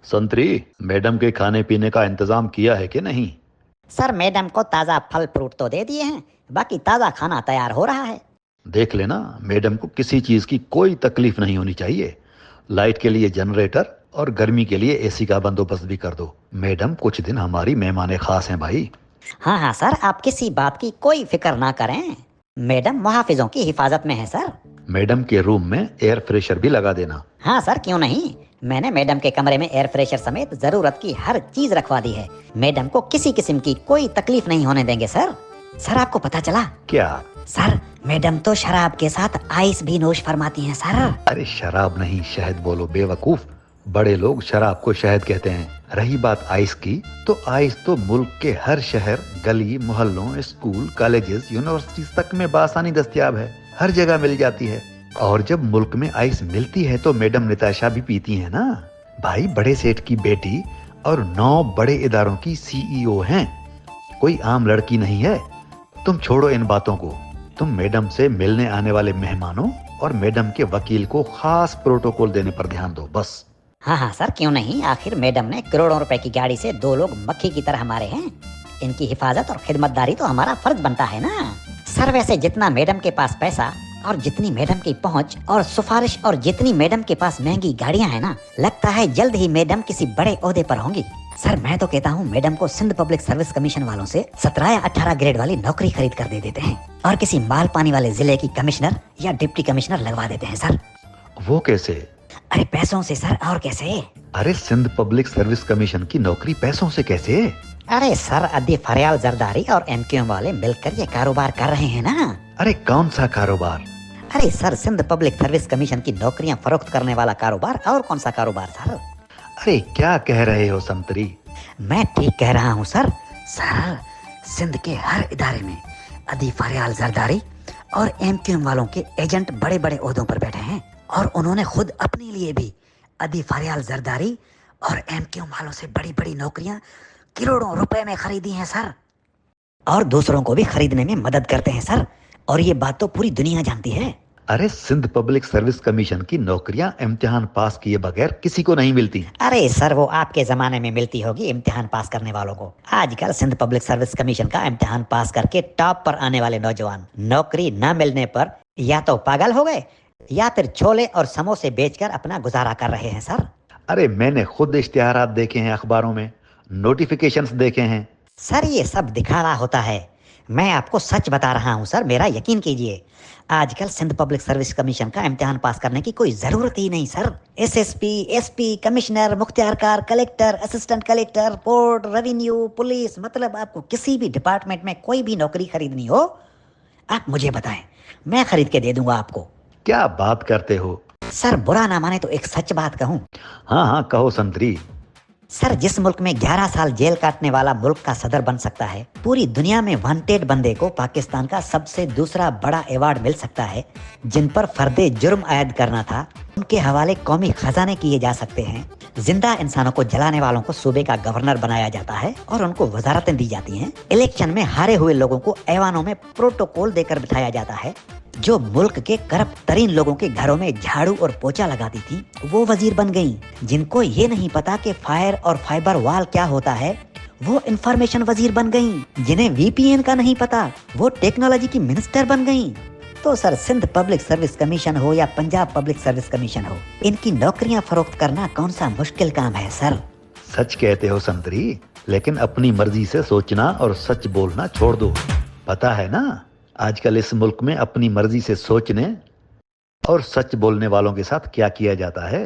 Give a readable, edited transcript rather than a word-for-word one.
संतरी, मैडम के खाने पीने का इंतजाम किया है कि नहीं? सर मैडम को ताज़ा फल फ्रूट तो दे दिए हैं, बाकी ताज़ा खाना तैयार हो रहा है। देख लेना, मैडम को किसी चीज की कोई तकलीफ नहीं होनी चाहिए। लाइट के लिए जनरेटर और गर्मी के लिए एसी का बंदोबस्त भी कर दो। मैडम कुछ दिन हमारी मेहमाने खास हैं भाई। हाँ हाँ सर, आप किसी बात की कोई फिक्र ना करें, मैडम मुहाफिजों की हिफाजत में है सर। मैडम के रूम में एयर फ्रेशर भी लगा देना। हाँ सर, क्यों नहीं। मैंने मैडम के कमरे में एयर फ्रेशर समेत जरूरत की हर चीज रखवा दी है। मैडम को किसी किस्म की कोई तकलीफ नहीं होने देंगे सर। सर आपको पता चला? क्या? सर मैडम तो शराब के साथ आइस भी नोश फरमाती हैं सर। अरे शराब नहीं, शहद बोलो बेवकूफ। बड़े लोग शराब को शहद कहते हैं। रही बात आइस की, तो आइस तो मुल्क के हर शहर, गली, मोहल्लों, स्कूल, कॉलेजेस, यूनिवर्सिटीज तक में बासानी दस्तयाब है। हर जगह मिल जाती है। और जब मुल्क में आइस मिलती है तो मैडम निताशा भी पीती है ना। भाई बड़े सेठ की बेटी और 9 बड़े इदारों की सीईओ हैं, कोई आम लड़की नहीं है। तुम छोड़ो इन बातों को, तुम मैडम से मिलने आने वाले मेहमानों और मैडम के वकील को खास प्रोटोकॉल देने पर ध्यान दो बस। हाँ हाँ सर, क्यों नहीं। आखिर मैडम ने करोड़ों रुपए की गाड़ी से 2 लोग मक्खी की तरह हमारे हैं। इनकी हिफाजत और खिदमतदारी तो हमारा फर्ज बनता है ना। सर वैसे जितना मैडम के पास पैसा और जितनी मैडम की पहुंच और सिफारिश और जितनी मैडम के पास महंगी गाड़ियां हैं ना, लगता है जल्द ही मैडम किसी बड़े ओहदे पर होंगी। सर मैं तो कहता हूँ मैडम को सिंध पब्लिक सर्विस कमीशन वालों से 17 या 18 ग्रेड वाली नौकरी खरीद कर दे देते हैं और किसी माल पानी वाले जिले की कमिश्नर या डिप्टी कमिश्नर लगवा देते हैं सर। वो कैसे? अरे पैसों से सर, और कैसे। अरे सिंध पब्लिक सर्विस कमीशन की नौकरी पैसों से कैसे? अरे सर अदी फरियाल जरदारी और एमक्यूएम वाले मिलकर ये कारोबार कर रहे हैं ना। अरे कौन सा कारोबार? अरे sir Sindh public service commission की नौकरियां फरोख्त करने वाला कारोबार। और कौन सा कारोबार सर? अरे क्या कह रहे हो संतरी? मैं ठीक कह रहा हूँ सर। सर सिंध के हर इदारे में अदी फरियाल जरदारी और एमक्यूएम वालों के एजेंट बड़े बड़े ओहदों पर बैठे हैं और उन्होंने खुद अपने लिए भी अदी फरियाल जरदारी और एमक्यूएम वालों से बड़ी बड़ी नौकरियां करोड़ों रुपए में खरीदी हैं सर, और दूसरों को भी खरीदने में मदद करते हैं सर। और ये बात तो पूरी दुनिया जानती है। अरे सिंध पब्लिक सर्विस कमीशन की नौकरियां इम्तिहान पास किए बगैर किसी को नहीं मिलती। अरे सर वो आपके जमाने में मिलती होगी इम्तिहान पास करने वालों को। आजकल सिंध पब्लिक सर्विस कमीशन का इम्तिहान पास करके टॉप पर आने वाले नौजवान नौकरी न मिलने पर या तो पागल हो गए या फिर छोले और समोसे बेचकर अपना गुजारा कर रहे हैं सर। अरे मैंने खुद इश्तिहारात देखे हैं, अखबारों में नोटिफिकेशंस देखे हैं। सर ये सब दिखावा होता है, मैं आपको सच बता रहा हूँ सर, मेरा यकीन कीजिए। आजकल सिंध पब्लिक सर्विस कमीशन का इम्तिहान पास करने की कोई जरूरत ही नहीं सर। एसएसपी, एसपी, कमिश्नर, मुख्तियारकार, collector, assistant collector, port, revenue, police, मतलब आपको किसी भी डिपार्टमेंट में कोई भी नौकरी खरीदनी हो आप मुझे बताएं, मैं खरीद के दे दूंगा आपको। क्या बात करते हो? सर बुरा ना माने तो एक सच बात कहूँ। हाँ हाँ कहो संतरी। सर जिस मुल्क में 11 साल जेल काटने वाला मुल्क का सदर बन सकता है, पूरी दुनिया में वांटेड बंदे को पाकिस्तान का सबसे दूसरा बड़ा अवार्ड मिल सकता है, जिन पर फर्दे जुर्म आयद करना था उनके हवाले कौमी खजाने किए जा सकते हैं, जिंदा इंसानों को जलाने वालों को सूबे का गवर्नर बनाया जाता है और उनको वजारतें दी जाती हैं, इलेक्शन में हारे हुए लोगों को ऐवानों में प्रोटोकॉल देकर बिठाया जाता है, जो मुल्क के करप्ट तरीन लोगों के घरों में झाड़ू और पोछा लगाती थी वो वजीर बन गईं, जिनको ये नहीं पता कि फायर और फाइबर वॉल क्या होता है वो इंफॉर्मेशन वजीर बन गईं, जिन्हें वीपीएन का नहीं पता वो टेक्नोलॉजी की मिनिस्टर बन गईं। तो sir Sindh public service commission हो या पंजाब पब्लिक सर्विस कमीशन हो, इनकी नौकरियां फरोख्त करना कौन सा मुश्किल काम है सर। सच कहते हो संतरी, लेकिन अपनी मर्जी से सोचना और सच बोलना छोड़ दो। पता है ना आजकल इस मुल्क में अपनी मर्जी से सोचने और सच बोलने वालों के साथ क्या किया जाता है।